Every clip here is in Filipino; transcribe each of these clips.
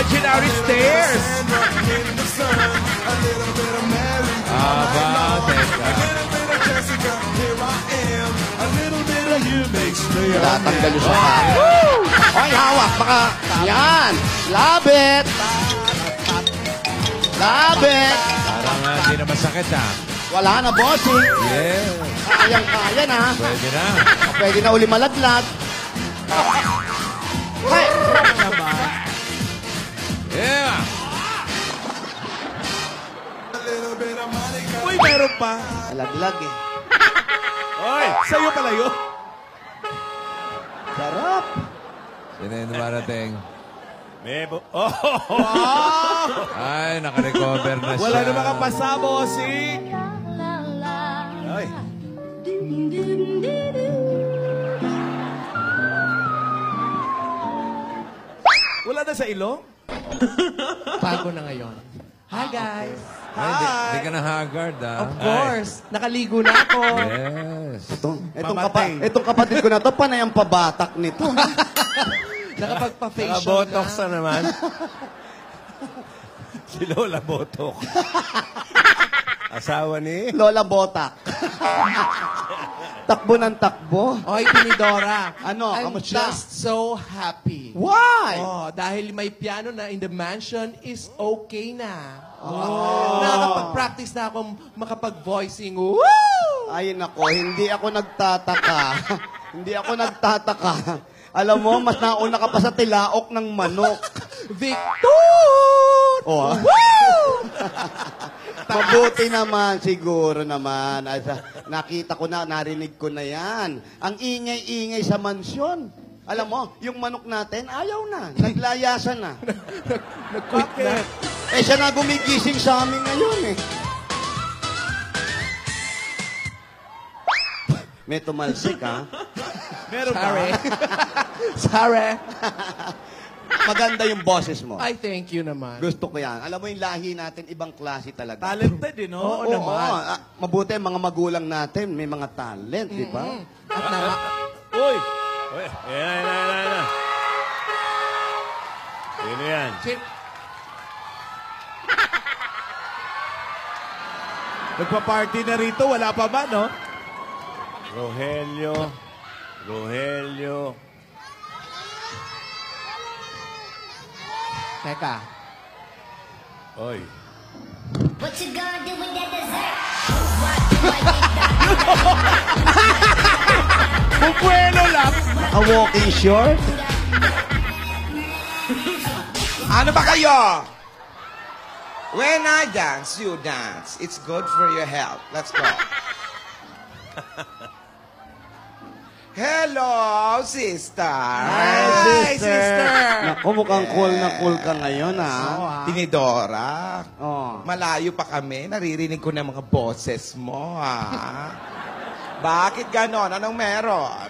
imaginary stairs. Aba, teka. Tatanggal yung sa Ay, hawak. Baka, yan. Labit. Labit. Parang hindi na masakit, ha? Wala na, bossing. Yeah. Kayang-kaya na. Pwede na. Pwede na uli malaglag. Hey! Yeah. Uy, meron pa. Malaglag eh. Oy, sa'yo pala yun. Sarap. Sino yung dumarating? Mebo. Ay, nakarecover na siya. Wala na makapasa, bossing. Ay. Wala na sa ilong? Bago na ngayon. Hi, guys. Ay, di ka na haggard, ha? Of course. Nakaligo na ako. Yes. Itong kapatid ko na to, panay ang pabatak nito. Nakapagpa-facial Nakabotox na. na naman. Si Lola Botok. Asawa ni? Lola Botak. Takbo ng takbo. Oy, Tinidora. Ano? I'm Kamusta? just so happy. Why? Oh, dahil may piano na in the mansion is okay na. Oh. Nakakapag-practice na akong makapag-voicing. Woo! Ay, nako, hindi ako nagtataka. Hindi ako nagtataka. Alam mo, mas nauna ka pa sa tilaok ng manok. Victor! Oh, mabuti naman, siguro naman. Ay, nakita ko na, narinig ko na yan. Ang ingay-ingay sa mansyon. Alam mo, yung manok natin, ayaw na. Naglayasan na. Nag-quit na. Eh, siya na gumigising sa amin ngayon eh. May tumalsik, ha? Meron Sorry. ba? Sorry. Maganda yung boses mo. I thank you naman. Gusto ko yan. Alam mo yung lahi natin, ibang klase talaga. Talented, no? Oo naman. Mabuti ang mga magulang natin, may mga talent, di ba? At na, Uy! Uy! Ayan. Sino yan? Nagpa-party na rito, wala pa ba, no? Rogelio. Teka. Oy. What you gonna do with that dessert? Bubuelo lang! A walking short? Ano ba kayo? When I dance, you dance. It's good for your health. Let's go. Hello, sister. Hi, sister. Naku, mukhang cool na cool ka ngayon, ha? Tinidora. Oh. Malayo pa kami. Naririnig ko na mga boses mo, ha? Bakit ganon? Anong meron?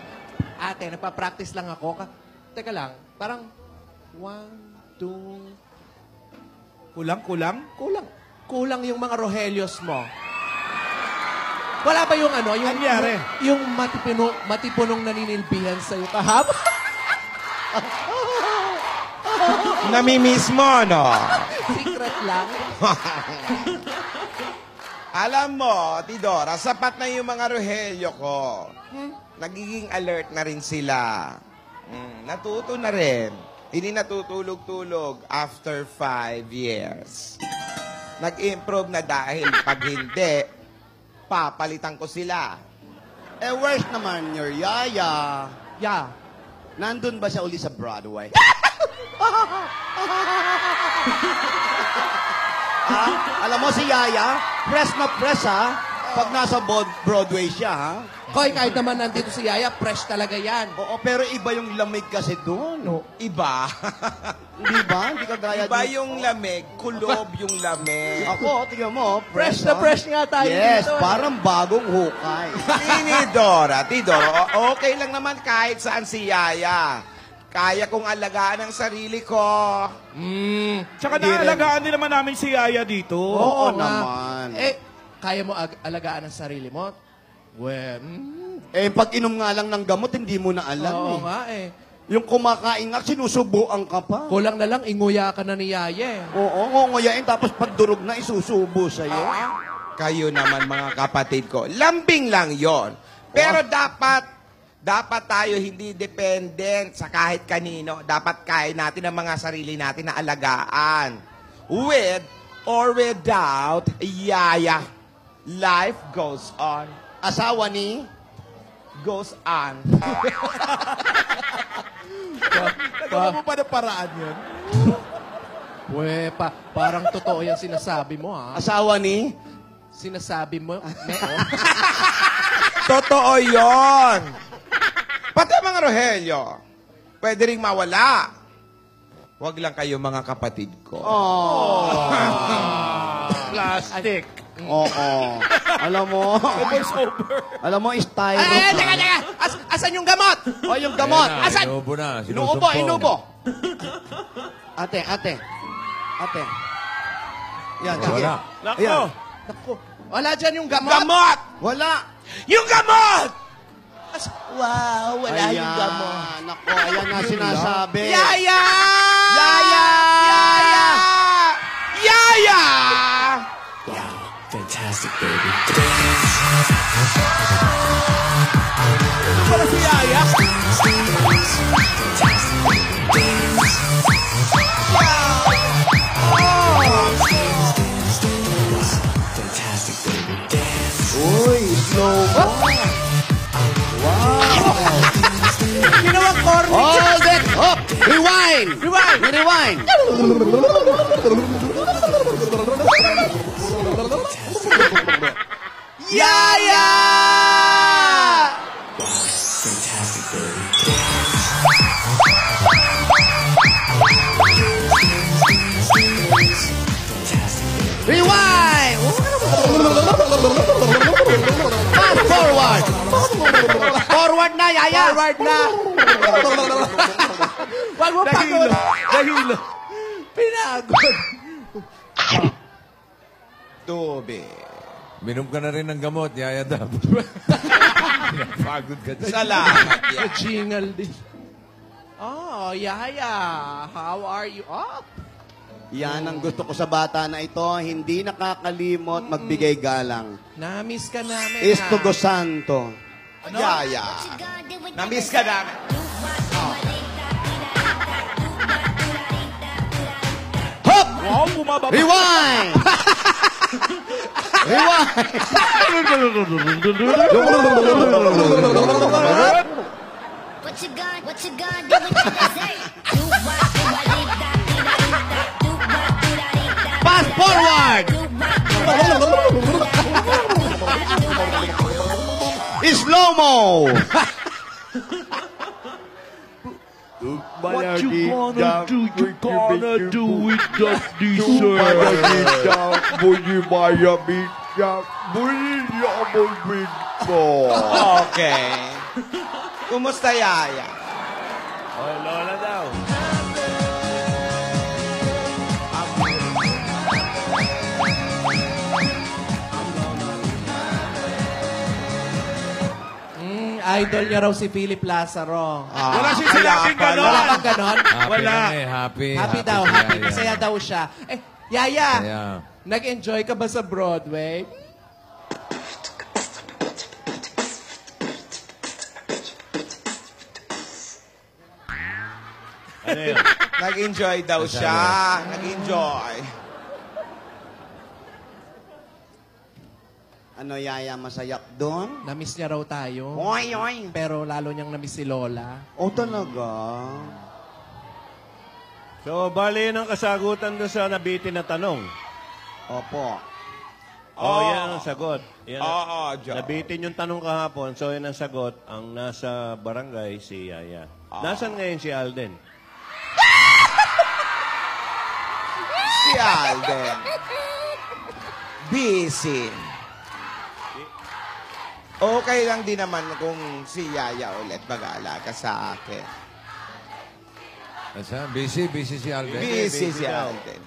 Ate, nagpa-practice lang ako. Teka lang, parang 1, 2... Kulang? Kulang yung mga Rohelios mo. Wala ba yung ano? Yung, Anyari? yung matipunong naninilbihan sa'yo kahapon? Namimiss mo, no? Secret lang. Alam mo, Tidora, sapat na yung mga Rogelio ko. Nagiging alert na rin sila. Natuto na rin. Hindi natutulog-tulog after 5 years. Nag-improve na dahil pag hindi, papalitan ko sila. Eh, where's naman your yaya? Yeah. Nandun ba siya uli sa Broadway? Alam mo si Yaya, press na press, ha? Pag nasa Broadway siya, ha? Koy, kahit naman nandito si Yaya, fresh talaga yan. Oo, pero iba yung lamig kasi doon. No. Iba. Di ba? Hindi ka gaya Iba dito. yung lamig, kulob yung lamig. Ako, tingnan mo, Fresh ha? na fresh nga tayo Yes, dito. parang bagong hukay. Tidora, okay lang naman kahit saan si Yaya. Kaya kong alagaan ang sarili ko. Tsaka Hindi rin. naalagaan din naman namin si Yaya dito. Oo nga. naman. Eh, kaya mo alagaan ang sarili mo? Well, Eh, pag inom nga lang ng gamot, hindi mo na alam oo eh. nga eh. Yung kumakain nga, sinusubuan ka pa. Kulang na lang, inguya ka na ni Yaya eh. Oo, ngunguyain, tapos pag durog na, isusubo sa'yo. Kayo naman mga kapatid ko, lambing lang yon. Pero dapat tayo hindi dependent sa kahit kanino. Dapat kaya natin ang mga sarili natin na alagaan. With or without Yaya, life goes on. Asawa ni? Goes on. Nagawa mo pa ng paraan yun? Parang totoo yung sinasabi mo, ha? Asawa ni? Sinasabi mo, Meo. Totoo yon. Pati ang mga Rogelio, pwede ring mawala. Huwag lang kayo mga kapatid ko. Plastic. Oo. Alam mo, styro. Ay, teka! Asan yung gamot? O, yung gamot. Ayan na, Asan? Inuubo na. Inuubo, Sinusumpong. inuubo. Ate. Yan, sige. Wala. Nako. Ayan. Naku, wala dyan yung gamot. Gamot! Wala. Yung gamot! Wow, wala Ayan. yung gamot. Nako, ayan na sinasabi. Yaya! Yaya! Yaya! Yaya! Fantastic, baby. Para si Yaya. Fantastic, baby. Dance. Uy, slow mo. Ginawang corny. Hold it up. Rewind. Rewind. Yaya! Fantastic, baby. Rewind. Fast forward. Forward na, Yaya. Forward na. Wag mo pagod. Dahilo. Pinagod. Tubig. Minom ka na rin ng gamot, Yaya Dab. Pagod ka dyan. Salamat, Sa Yaya. jingle din. Oh, Yaya. How are you? Oh, Yan ang gusto ko sa bata na ito. Hindi nakakalimot magbigay galang. na-miss ka namin. Estugo Santo. Yaya. Namiss ka namin. Hop! Wow, bumaba. Rewind! Rewind! What you gonna do with that dessert? Do what, do I need that, do I need that, do what, do I need that. Fast forward! Slow-mo! What you gonna do? You gonna do with that dessert? Okay. Kumusta, Yaya? Oh, Lola daw. Idol niya raw si Philip Lazaro. Wala siya sinabing kaya gano'n. Wala bang ganon? Happy Wala. lang eh, happy. Happy daw, si happy. Yaya. Masaya daw siya. Eh, Yaya, Kaya, nag-enjoy ka ba sa Broadway? Ano yun? Nag-enjoy daw siya. Nag-enjoy. Ano, Yaya, masayak doon? Na-miss niya raw tayo. Oy, oy. Pero lalo niyang na-miss si Lola. O talaga? So, bali yun ang kasagutan doon sa nabitin na tanong. Opo. Oh, yan ang sagot. Yan ang- Oo, Joe. Nabitin yung tanong kahapon, so yan ang sagot. Ang nasa barangay, si Yaya. Nasaan ngayon si Alden? Si Alden. Busy. Okay lang din naman kung si Yaya ulit mag-aalaga sa akin. asa? Busy si Alden. Busy si daw. Alden.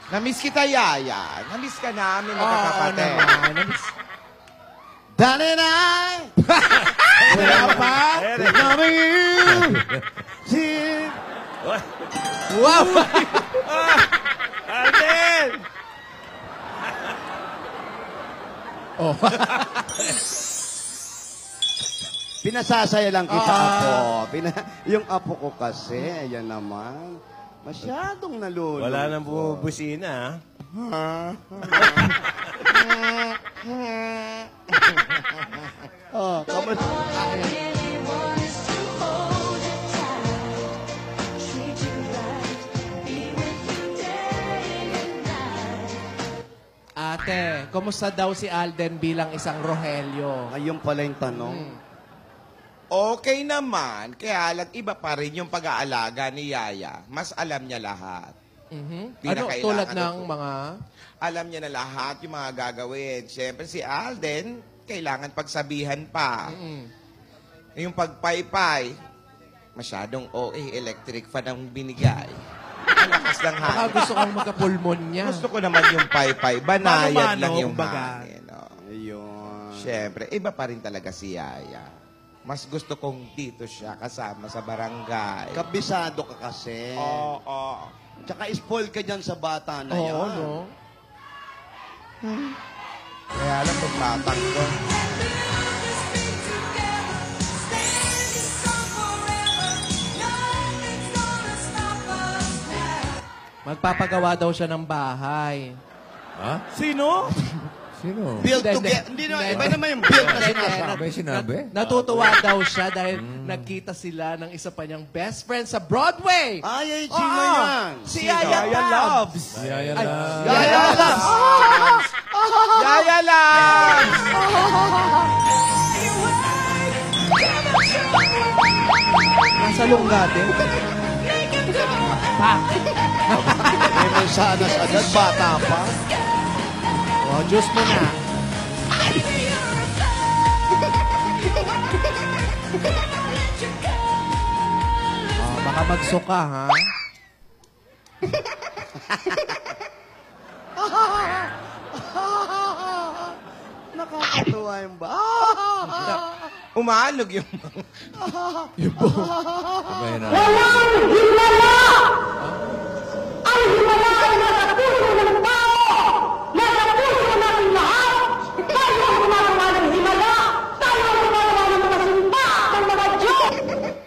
Namiss kita, Yaya. Namiss ka namin, Oo magkakapatid. naman. Na-miss. Daddy and I, Wala pa? loving you. Si... Wow! Alden! Oh. Pinasasaya lang kita, apo. Yung apo ko kasi, ayan naman. Masyadong nalulungkot. Wala nang bumubusina, ha? Oh, kamusta? Ate, kumusta daw si Alden bilang isang Rogelio? Ayun pala yung tanong. Okay naman, kaya lang iba pa rin yung pag-aalaga ni Yaya. Mas alam niya lahat. Mhm. Ano, Pinakailangan tulad ito. ng mga... Alam niya na lahat yung mga gagawin. Siyempre si Alden, kailangan pagsabihan pa. Yung pagpaypay, masyadong OA, electric fan ang binigay. Ang lakas ng Baka hangin. gusto kang magkapulmon niya. Gusto ko naman yung paypay. Banayad Mano-mano, lang yung kumbaga. hangin. Oh. Ayun. Siyempre, iba pa rin talaga si Yaya. Mas gusto kong dito siya kasama sa barangay. Kabisado ka kasi. Oo. Tsaka spoil ka dyan sa bata na Oo, yan. no? Kaya lang magtatanggol. Magpapagawa daw siya ng bahay. Ha? Sino? Sino? Build Hindi, together. hindi. Hindi na, Hindi. iba naman yung build na Hindi, sinasabi. Sinabi? Natutuwa daw siya dahil nagkita sila ng isa pa niyang best friend sa Broadway. Ay, sino Oo, yan? Si Sino? Yaya Yaya Loves. Yaya Ay, lang. Yaya Loves! Yaya lang! Nasa lunggate. May mansanas agad, bata pa. Oh, juice mo na. Oh, baka magsuka, ha? Nakakatuwa yung ba? Umaalog yung... Sabay na.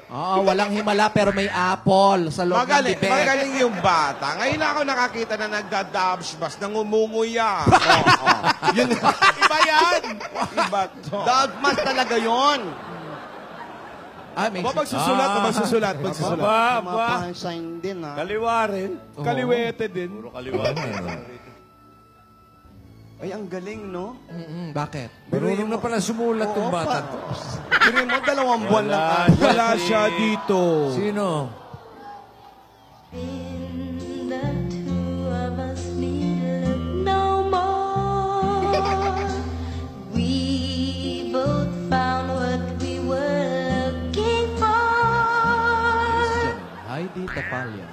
Oo, walang himala pero may apple sa loob ng Magaling, bibig. magaling yung bata. Ngayon ako nakakita na nagda-dabsbas, nangumunguya. Oo. Yun, iba yan. Iba to. Dogmas talaga yon. Ah, may Magsusulat, magsusulat. Aba, aba. Mapahansain din, ha? Kaliwa rin. Kaliwete din. Puro kaliwa na. Ay, ang galing, no? Bakit? Marunong na pala sumulat tong bata to. Pero mo, 2 buwan lang. Wala siya dito. Sino? The two of us need look no more. We both found what we were looking for. Heidi Tapalya.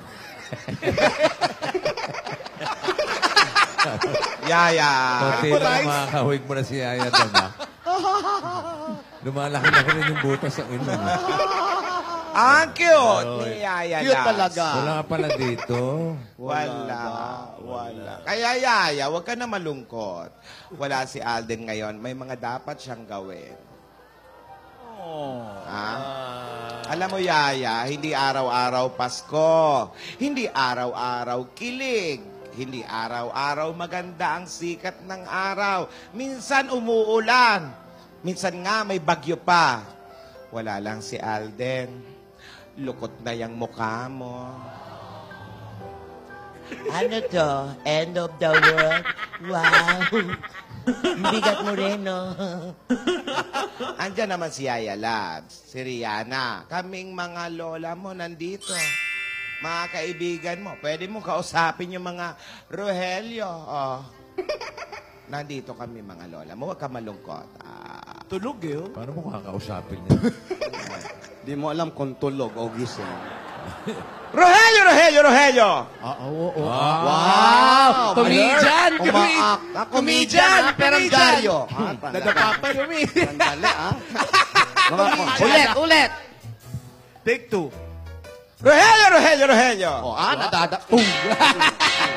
Yaya. Konti lang makakahawig mo na si Yaya doon, ha? Lumalaki na rin yung butas ang ino. Ang cute ni Yaya Cute Labs. talaga. Wala ka pala dito. Wala. Kaya Yaya, huwag ka na malungkot. Wala si Alden ngayon. May mga dapat siyang gawin. Ha? Alam mo, Yaya, hindi araw-araw Pasko. Hindi araw-araw kilig. Hindi araw-araw maganda ang sikat ng araw. Minsan umuulan. Minsan nga may bagyo pa. Wala lang si Alden. Lukot na yung mukha mo. Ano to? End of the world? Wow! Bigat mo rin, no? Andiyan naman si Yaya Labs, si Rihanna. Kaming mga lola mo nandito. Mga kaibigan mo. Pwede mo kausapin yung mga Rogelio. Oh. Nandito kami mga lola mo. Huwag ka malungkot. Tulog eh. oh. Paano mo kakausapin niya? Di mo alam kung tulog o gising. Rogelio! Oo. Wow! Comedian! Comedian! Peranggaryo. Nadapa pa rin. Sandali, ha? Ulit! Take 2. Rogelio! Nadada...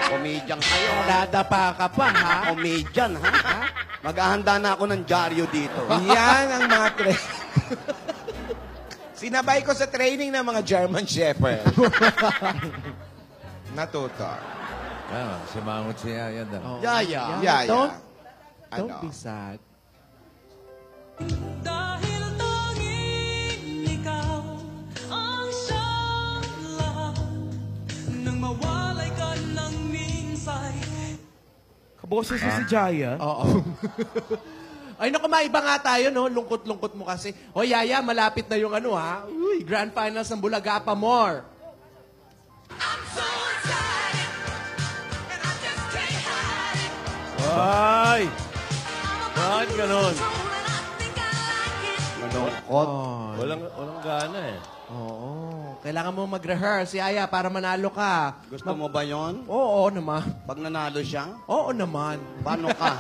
Comedian kayo. Nadapa ka pa, ha? Comedian, ha? Maghahanda na ako ng dyaryo dito. Yan ang mga Sinabay ko sa training ng mga German Shepherd. Natuto. Simangot si Yaya daw. Yaya. Yaya. Don't Ano? be sad. Dahil tanging ikaw ang siyang lahat nang mawalay ka ng minsay. Kaboses si Jaya. Oo. Ay, naku, maiba nga tayo, no? Lungkot-lungkot mo kasi. O, Yaya, malapit na yung ano, ha? Uy, Grand Finals ng Bulaga pa more. Ay! Bakit ganon? Malungkot. Walang gana eh. Oo. Kailangan mo mag-rehearse, Yaya, para manalo ka. Gusto mo ba yon? Oo naman. Pag nanalo siya, Oo naman. paano ka?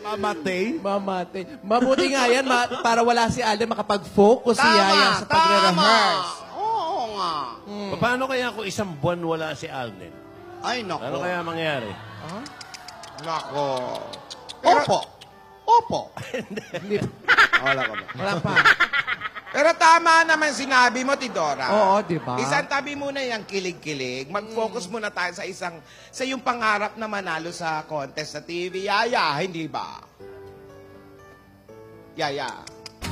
Mamatay. Mamate. Mabuti nga yan, para wala si Alden makapag-focus si Yaya sa pagre-rehearse. Oo nga. Paano kaya kung isang buwan wala si Alden? Ay, nako. Ano kaya mangyari? Nako. Opo. Hindi. Wala ka ba? Wala pa. Pero tama naman sinabi mo, Tidora. Oo, di ba? Isang tabi muna yung kilig-kilig. Mag-focus muna tayo sa yung pangarap na manalo sa contest sa TV. Yaya, hindi ba? Yaya,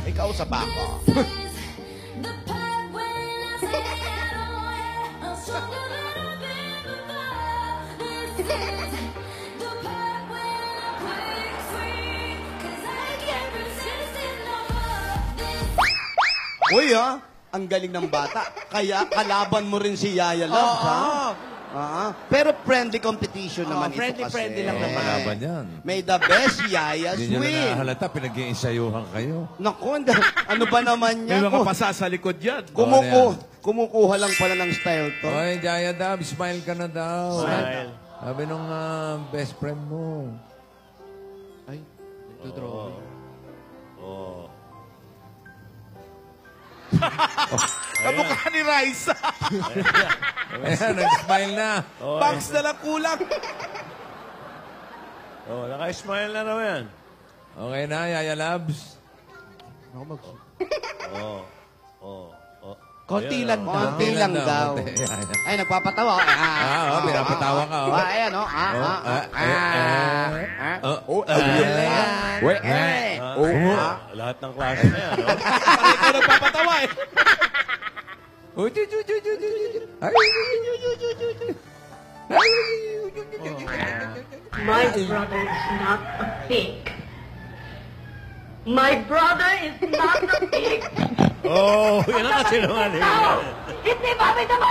ikaw sa bako. The part when I say I don't want it, I'm stronger than I've been before. This is the part when I break free, 'cause I can't resist it no more. Uy, ang galing ng bata. Kaya kalaban mo rin si Yaya Love, ha? Pero friendly competition naman ito kasi. friendly lang naman. Kalaban yan. May the best Yayas Hindi nyo na win. nahalata, pinag-iisayuhan kayo. Naku, ano ba naman May yan? mga pasa sa likod yan. Kumukuha lang pala ng style to. Oy, Yaya Dab, smile ka na daw. Smile. Sabi nung best friend mo. Ay, nagdodrawing. Oo. Kamukha ni Raisa. Ayan, nag-smile na. Bangs na lang kulang. Naka-smile na raw yan. Okay na, Yaya Labs. Konti lang daw. Konti lang daw. Konti. Ay, nagpapatawa. pinapatawa ka. Ayan, Lahat ng klase na yan. No? Ikaw nagpapatawa eh. My brother is not a pig. My brother is not a pig. Oh, yun ang kasinungaling. No! Hindi mabida mo!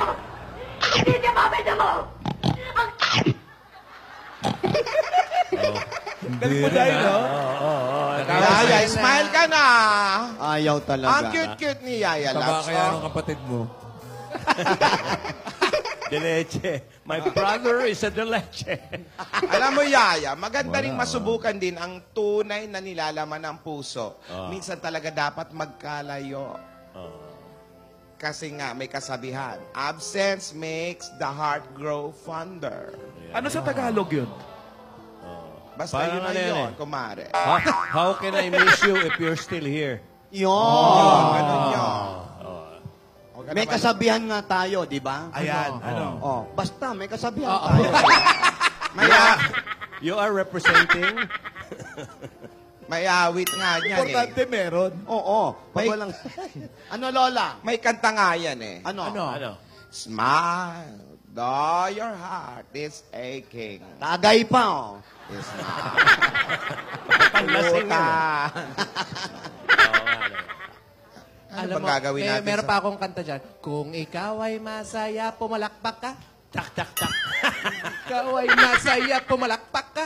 Hindi niya mabida mo! Ang... Galing mo dahil, no? Yaya, smile ka na. Ayaw talaga. Ang cute-cute ni Yaya Taba Labs. kaya ng kapatid mo. De leche. My brother is a de leche. Alam mo, Yaya, maganda rin masubukan din ang tunay na nilalaman ng puso. Minsan talaga dapat magkalayo. Kasi nga, may kasabihan, absence makes the heart grow fonder. Ano sa Tagalog yun? Basta Parang yun na ano yan yun, eh. kumare. How can I miss you if you're still here? Yun. Ganun yun. May kasabihan nga tayo, di ba? Ayan, ano? Oh, basta may kasabihan tayo. You are representing? May awit nga niyan Importante meron. Oo. Pag walang... Ano, Lola? May kanta nga yan eh. Ano? Ano? Smile, though your heart is aching. Tagay pa, oh. It's Panlasing yan. Ano Alam bang mo, gagawin natin? meron pa akong kanta dyan. Kung ikaw ay masaya, pumalakpak ka. Tak, tak, tak. Ikaw ay masaya, pumalakpak ka.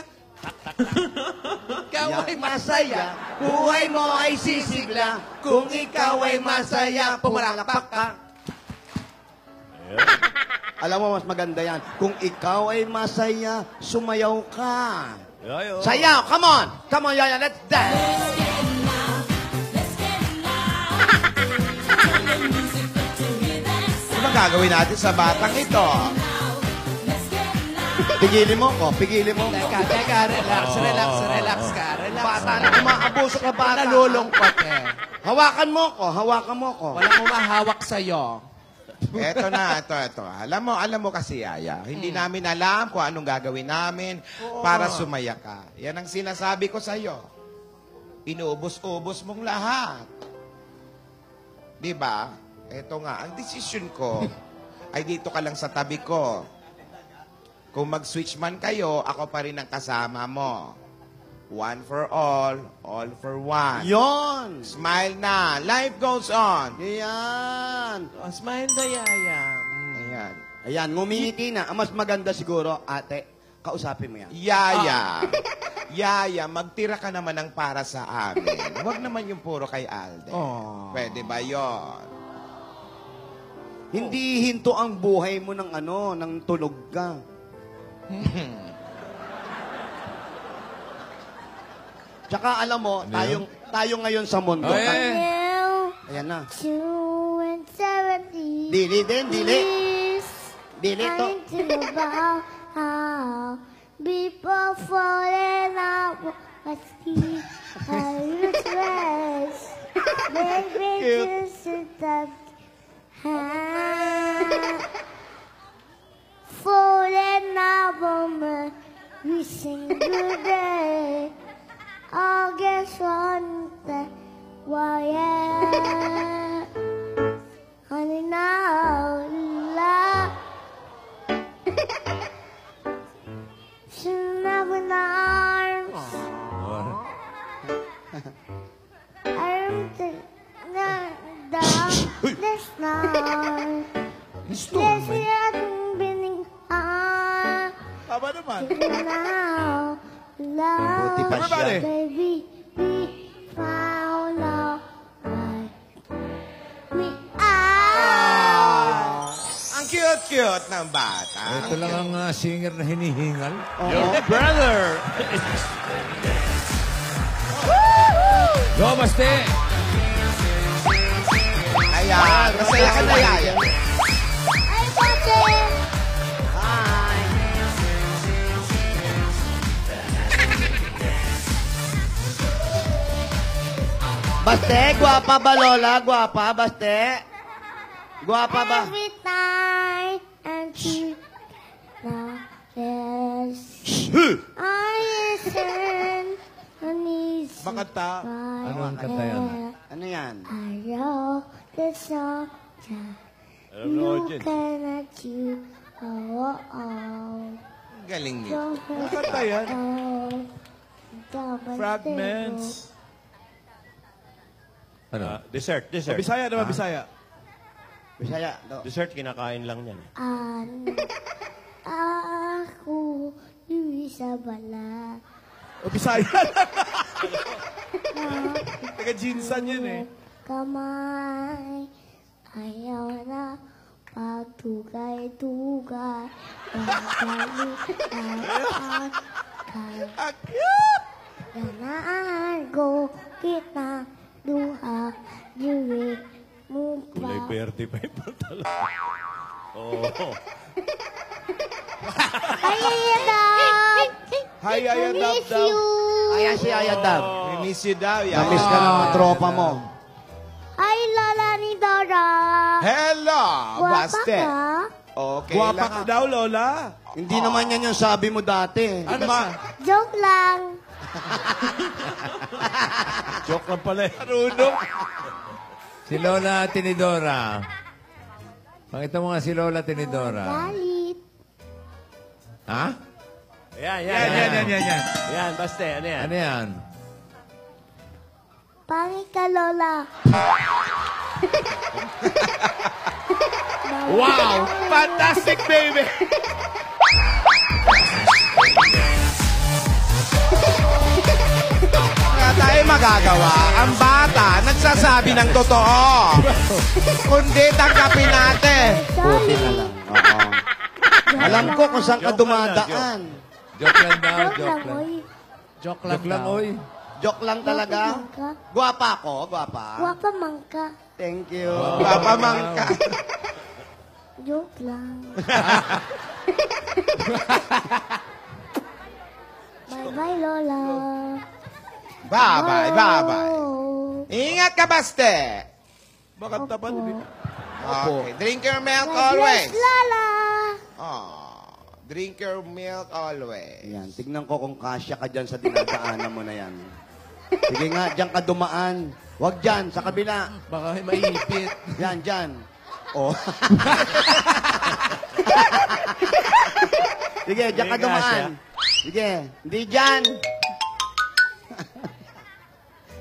Ikaw ay masaya, buhay mo ay sisigla. Kung ikaw ay masaya, pumalakpak ka. Alam mo, mas maganda yan. Kung ikaw ay masaya, sumayaw ka. Ayo. Sayaw! Come on! Come on, Yaya, let's dance! Let's get gagawin natin sa batang ito? Pigilin mo ko, pigilin mo. Teka, relax ka. Relax. Bata na, umaabuso ka bata. Nalulungkot eh. Hawakan mo ko. Walang umahawak sa'yo. Eto na, ito. Alam mo kasi, Yaya, hindi namin alam kung anong gagawin namin para sumaya ka. Yan ang sinasabi ko sa'yo. Inuubos-ubos mong lahat. Di ba? Eto nga, ang desisyon ko ay dito ka lang sa tabi ko. Kung mag-switch man kayo, ako pa rin ang kasama mo. One for all for one. Yon! Smile na. Life goes on. Yan! Oh, smile na, Yaya. Ayan. Ayan, ngumingiti na. Ang mas maganda siguro, ate, kausapin mo yan. Yaya, magtira ka naman ng para sa amin. Huwag naman yung puro kay Alden. Oh. Pwede ba yon? Hindi hinto ang buhay mo ng ng tulog ka. Tsaka alam mo, tayo ngayon sa mundo. Ayan na. 270. Dili din, dili. Dili to. About how people falling out of the dress. Baby, just that falling out of me. We sing good day. August one day. Why, yeah. Honey, now, love. She'll never arms. I'm the this night. Yes, you're being on. Tama naman. Now, love. Buti pa siya. Baby, we found out right. We are. Ang cute-cute ng bata. Ito lang ang singer na hinihingal. Your brother. Go, Baste! Ayan, masaya ka na, Yaya. Ay, Tate. Baste, guwapa ba, Lola? Guwapa, Baste? Guwapa ba? Every time and you now yes. I listen and it's Makanta. Ano ang kanta yan? Ano yan? I know the song Alam mo, you Jen. cannot you Galing niyo. Makanta yan. Fragments. Fragments. Ano? Dessert. Bisaya naman, Bisaya. Bisaya. No. Dessert, kinakain lang yan. Ako Luisa Bala. O, Bisaya. Taga-Jinsan yan eh. Kamay, ayaw na pagtugay-tugay. Ganaan ko kita duha, diwi mo Kulay pa. verde pa yung pantalon. Oo. Ayayadab! Hi, Yaya Dab Miss Dab. you! Ayan si Ayadab. We miss you daw, Yaya. Namiss ka ng mga tropa mo. Ay, Lola ni Dora! Hello, Guwapa Baste. ka? Okay Guwapa lang. ka daw, Lola. Hindi naman yan yung sabi mo dati. Ano ba? Joke lang! Joke lang pala eh. Marunong. Si Lola Tinidora. Pakita mo nga si Lola Tinidora. Galit! Ha? Yan. Yan. Yan, Baste, ano yan? Ano yan? Pangit ka, Lola! Wow! Fantastic, baby! Kaya tayo magagawa. Ang bata, nagsasabi ng totoo. Kundi tanggapin natin. Buti na lang. Oo. Alam ko kung saan ka dumadaan. Joke lang daw, Joke joke lang, lang. oy. Joke Joke lang, oy. Joke lang talaga. Mangka. Guwapa ako, guwapa. Guwapa mangka. Thank you. Papamangka. Joke lang. Bye-bye, Lola. Bye-bye, bye-bye. Oh. Ingat ka, baste. Bakit tapat? Okay. Drink your milk God always. bless, Lola. Oh, drink your milk always. Yan, tignan ko kung kasya ka dyan sa dinadaanan mo na yan. Sige nga, dyan ka dumaan. Huwag dyan, sa kabila. Baka maipit. Yan, dyan. Oh. Sige, dyan ka May dumaan. Sige, hindi dyan.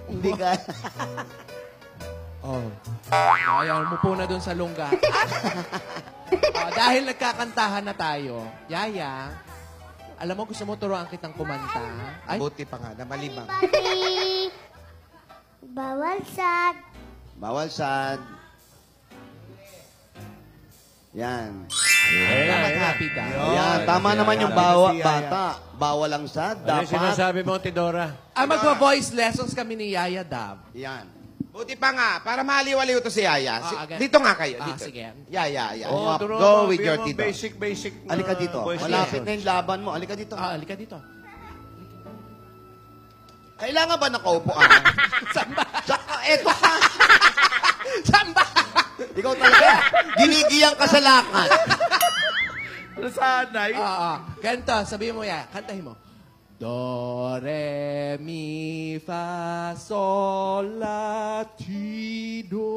Hindi ka. Oh. Ayaw mo po na doon sa lungga. Dahil nagkakantahan na tayo, Yaya, alam mo, gusto mo turuan kitang kumanta? Ay, Buti pa nga, na malimang. Bye. Bawal sad. Bawal sad. Yan. dapat happy ka. Yan, tama naman yung bata. Bawal ang sad. Ano yung Dapat. sinasabi mo, Tidora? Magpa-voice lessons kami ni Yaya Dab. Yan. Buti pa nga, para maliwaliw to si Yaya. agad. Dito nga kayo, dito. Sige. Yaya. Oh, Go with your tito. Basic. Alika dito. voice Malapit lessons. na yung laban mo. Alika dito. Halika dito. Kailangan ba nakaupo ka? Samba! Tsaka, eto ka. Samba! Ikaw talaga. Ginigiyan ka sa lakad. Nasanay. Ganito, sabihin mo yan. Kantahin mo. Do, re, mi, fa, sol, la, ti, do.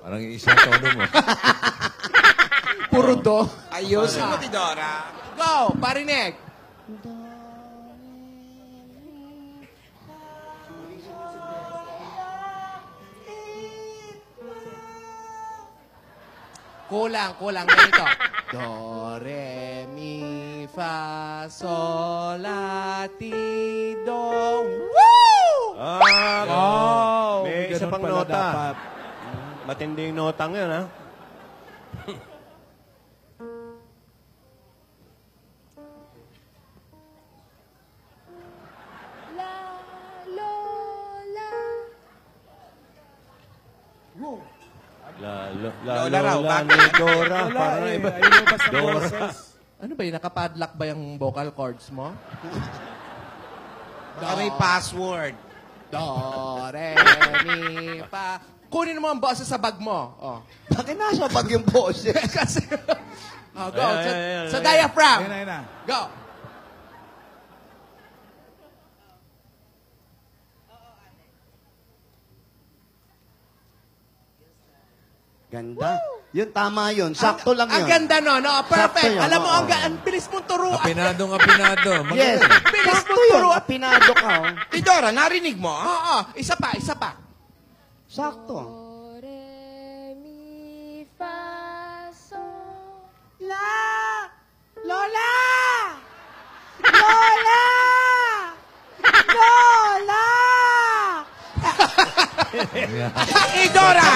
Parang yung isang tono mo. Puro do. Ayusin mo, Tidora. Go! Parinig! Kulang. Ganito. Do, re, mi, fa, sol, la, ti, do. Woo! May isa pang pala nota. dapat. Matinding notang yun, ha? Lola raw, bakit? ni Dora. Wala Parang eh. iba. Ayaw mo pa sa Dora. boses. Ano ba yun? Nakapadlock ba yung vocal cords mo? Baka may password. Do, re, mi, fa. Kunin mo ang boses sa bag mo. Oh. Bakit nasa pag yung boses? Kasi, go. Ayan, Sa ayan. diaphragm. Ayun na. Go. Ganda. Yun, tama yun. Sakto lang Ang yun. ganda no? Perfect. Sakto yun, Alam mo, oo. ang bilis mong turuan. Apinado. Yes. Bilis Sakto mong yun. turuan. Apinado ka. Oh. Tidora, narinig mo? Oo, isa pa. Sakto. Do, re, mi, fa, sol. Lola! Tidora!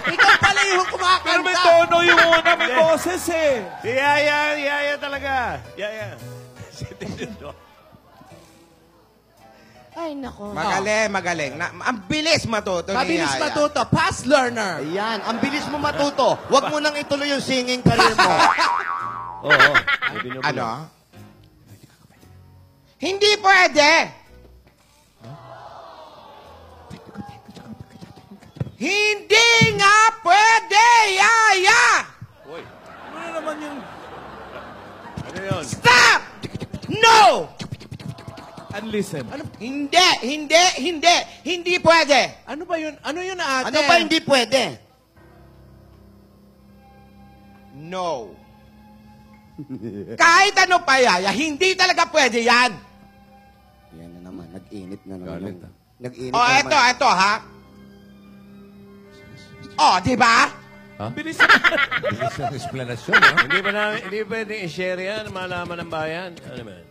Ikaw pala yung Pero may kumakanta. tono yung una, may boses eh. Si Yaya talaga. Yaya. Si Tidora. Ay, nako. Magaling. Ang bilis matuto ni Mabilis Yaya. matuto. Fast learner. Ayan. Ang bilis mo matuto. Huwag mo nang ituloy yung singing career mo. Oo. Ano? Hindi pwede! Hindi nga pwede, Yaya! Ano naman yung... Ano yun? Stop! No! And listen. Hindi pwede. Ano ba yun? Ano yun ate? Ano ba hindi pwede? No. Kahit ano pa, Yaya, hindi talaga pwede yan. Yan na naman. Nag-init na naman. Galit, Nag-init Oh, na naman. eto, ha? Oh, di ba? Bilis Bilis ng explanation, ha? Hindi pwedeng i-share yan, malaman ng bayan. Ano ba yan?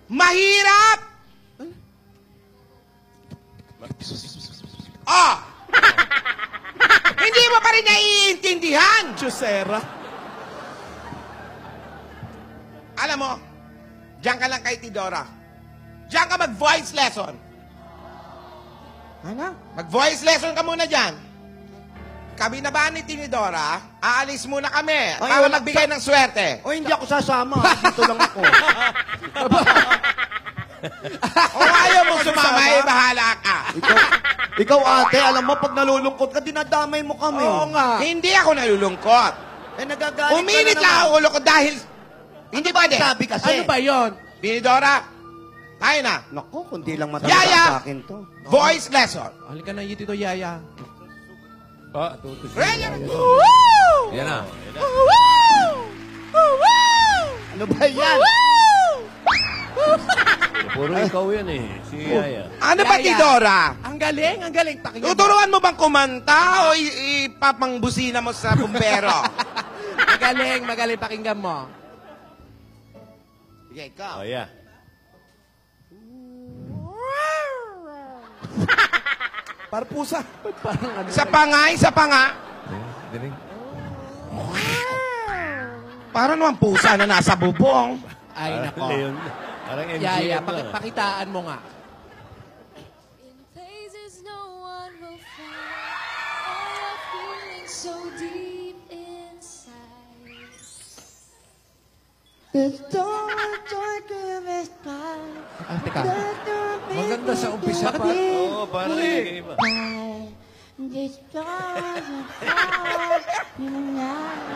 Mahirap! Oh! Hindi mo pa rin naiintindihan! Chusera. Alam mo, diyan ka lang kay Tidora. Diyan ka mag-voice lesson. Ano? Mag-voice lesson ka muna diyan. kami na ba ni Tinidora, aalis muna kami Ay, para wala- magbigay ng swerte. O, hindi ako sasama. Dito lang ako. Kung ayaw mo sumama, eh, bahala ka. Ikaw, ate, alam mo, pag nalulungkot ka, dinadamay mo kami. Oo nga. Hindi ako nalulungkot. Eh, nagagalit Uminit ka na lang naman. ang ulo ko dahil... Hindi pwede. Sabi kasi. Ano ba yon? Tinidora, tayo na. Naku, kundi lang matanda Yaya! sa akin to. Voice lesson. Halika na, Tito Yaya. Ah, tutos. Ready? Yan na. Ano ba yan? Puro ikaw yan eh. Si Yaya. Ano ba, Yaya. Tidora? Ang galing, ang galing. Pakinggan mo. Tuturuan mo bang kumanta o ipapangbusina mo sa bumbero? Magaling, magaling. Pakinggan mo. Sige, ikaw. Oh, yeah. Para pusa. Parang ano. Isa pa nga, isa pa nga. Dinig. Para naman pusa na nasa bubong. Ay, nako. Leon. Parang MGM Yaya, lang. pakitaan mo nga. In places no one will find all our feelings so deep inside. Ah, teka. Maganda sa umpisa pa. Oo, parang iba.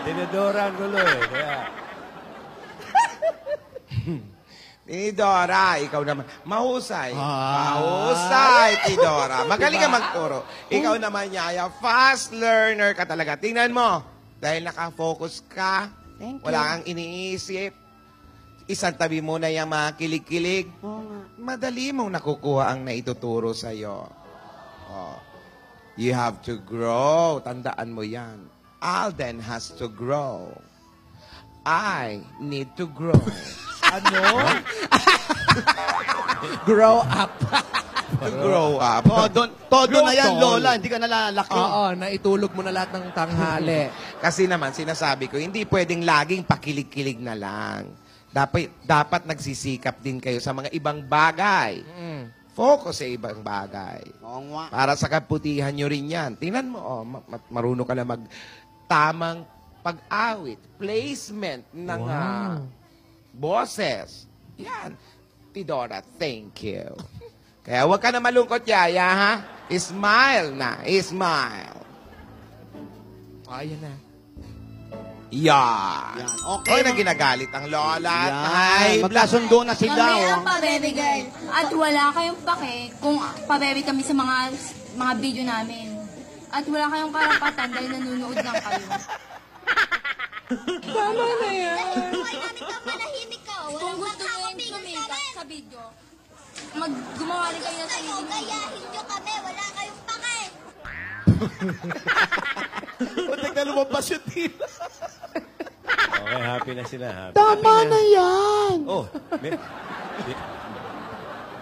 Tinidora ang gulo eh. Kaya, Tidora, ikaw naman. Mahusay. Mahusay, Tidora. Magaling ka magturo. Ikaw naman, Yaya. Fast learner ka talaga. Tingnan mo. Dahil nakafocus ka, wala kang iniisip. Isang tabi mo na yung mga kilig-kilig. Madali mong nakukuha ang naituturo sa'yo. Oh. You have to grow. Tandaan mo yan. Alden has to grow. I need to grow. Ano? Grow up. To grow up. Todo na yan, Lola. Hindi ka nalalaki. Oo, naitulog mo na lahat ng tanghali. Kasi naman, sinasabi ko, hindi pwedeng laging pakilig-kilig na lang. Dapat nagsisikap din kayo sa mga ibang bagay. Focus sa ibang bagay. Oo nga. Para sa kabutihan nyo rin yan. Tingnan mo, marunong ka na tamang pag-awit, placement ng boses. Yan. Tidora, thank you. Kaya huwag ka na malungkot, Yaya, ha? Smile na. Smile. Ayan na. Yan. Yan. Okay. Okay. na ginagalit ang lola. Yan. Ay, Magkasundo na sila. Kami Oh. ang pa-baby girl. At wala kayong pake kung pa-baby kami sa mga video namin. At wala kayong karapatan dahil nanonood lang kayo. Tama na yan. Kung gusto nyo yung sumikat sa video, gumawa rin kayo ng sarili nyo. Gayahin nyo kami, wala kayong pake. Ba't na lumabas yung tila? okay, happy na sila. Happy. Tama na yan. Oh,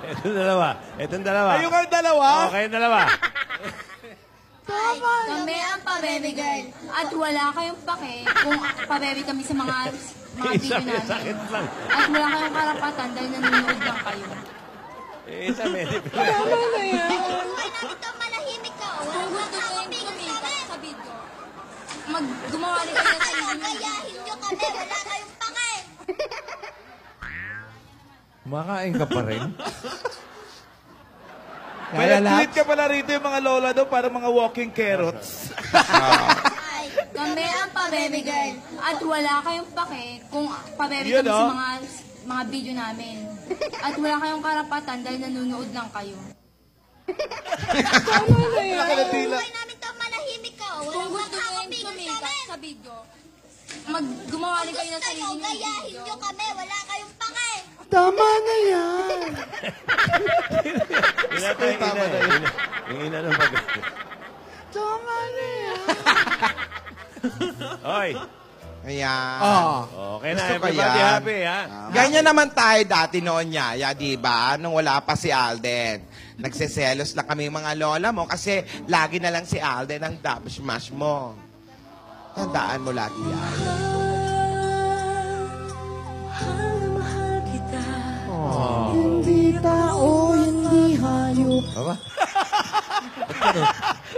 Itong dalawa. Itong dalawa. Kayo nga dalawa. Oh, kayong dalawa. Kami ang pa-baby girl. At wala kayong pake kung pa-baby kami sa mga video namin. Sakit lang. At wala kayong karapatan dahil nanonood lang kayo. Isa, Mary. Tama na yan. Kung gusto nyo yung sumikat sa video, gumawa rin kayo ng sarili nyo. Gayahin nyo kami, wala kayong pake. Kumakain ka pa rin. May nag-tweet ka pala rito yung mga lola doon para mga walking carrots. Kami ang pa-baby girl. At wala kayong pake kung pa-baby Yun, kami sa oh. mga video namin. At wala kayong karapatan dahil nanonood lang kayo. Tama na yan. Kung gusto nyo yung sumikat sa video, gumawa rin kayo ng sarili nyo. Gayahin nyo kami, wala kayong pake. Tama na yan. Ina tayo ina eh. Yung ina ng pag... Tama na yan. Oy. Ayan. Okay na, Gusto ko everybody yan. happy, ha? Ganyan naman tayo dati noon, Yaya, di ba? Nung wala pa si Alden. Nagseselos lang kami mga lola mo kasi lagi na lang si Alden ang dub smash mo. Tandaan mo lagi yan. Mahal kita. Hindi tao, hindi hayop. Aba?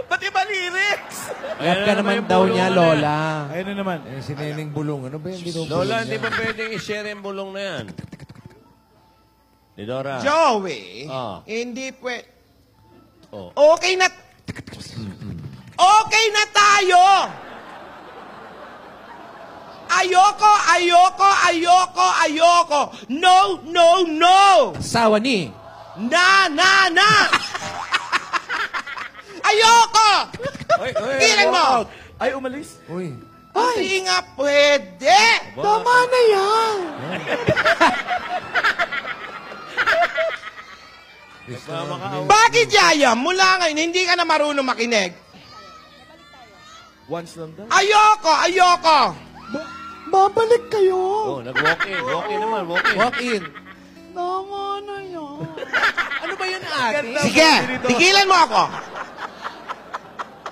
Ba't iba lyrics? Ay, Payat ka naman daw niya, Lola. Ayun na naman. Eh, si Neneng Bulong. Ano ba yung binubulong Lola, niya? hindi ba pwedeng i-share yung bulong na yan? Ni Dora. Joey, Ah. hindi pwede. Oh. Okay na... Okay na tayo! Ayoko! No! Asawa ni. Na! Ayoko! Tigilan mo! Ay, umalis. Uy. Hindi nga pwede! Tama na yan. Bakit, Yaya? Mula ngayon, hindi ka na marunong makinig. Once lang daw. Ayoko! Babalik kayo. Oh, nag-walk in. Walk in naman, walk in. Walk in. Tama na yan. Ano ba yun, ate? Sige, tigilan mo ako.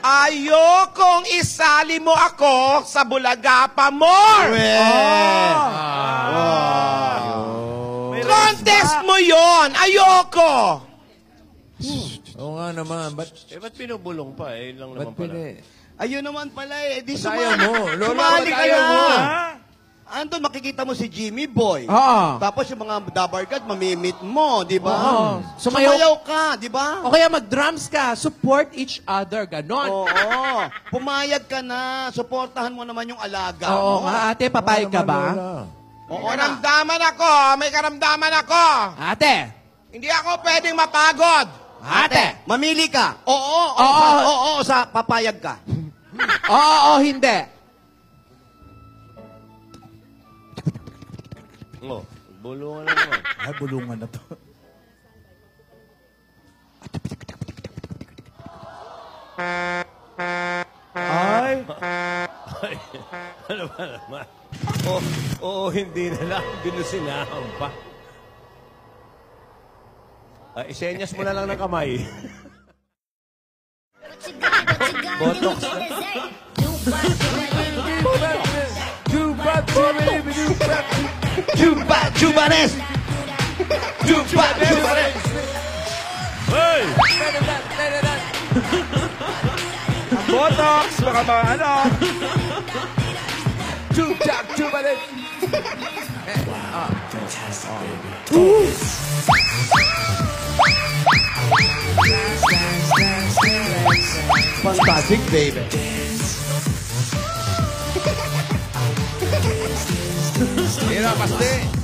Ayokong isali mo ako sa Bulaga pa more. Contest mo yon. Ayoko. Oo nga naman. Ba't Ba't pinubulong pa? Eh, lang naman pala. Ayun naman pala eh. Di Ayaw mo. Lola, sumali ba't ka ayaw na. mo? Andun, makikita mo si Jimmy Boy. Oo. Tapos yung mga dabargad, mamimit mo, di ba? Oo. Sumayaw ka, di ba? O kaya mag-drums ka. Support each other. Ganon. Oo. Pumayag ka na. Suportahan mo naman yung alaga Oo mo. nga, ate. Papayag ka ba? Oo na. Karamdaman ako. May karamdaman ako. Ate. Hindi ako pwedeng mapagod. Ate. Mamili ka. Oo. Sa papayag ka. Oo, hindi. Oh, bulungan na naman. Ay, bulungan na to. Ay. Ay, ano ba naman? Oo, hindi na lang. Binusinahan pa. Isenyas mo na lang ng kamay. Botox na. Jubanes! Hey! Ang botox, baka mga ano. Jubanes! Fantastic, baby. Fantastic, baby. Mira, paste.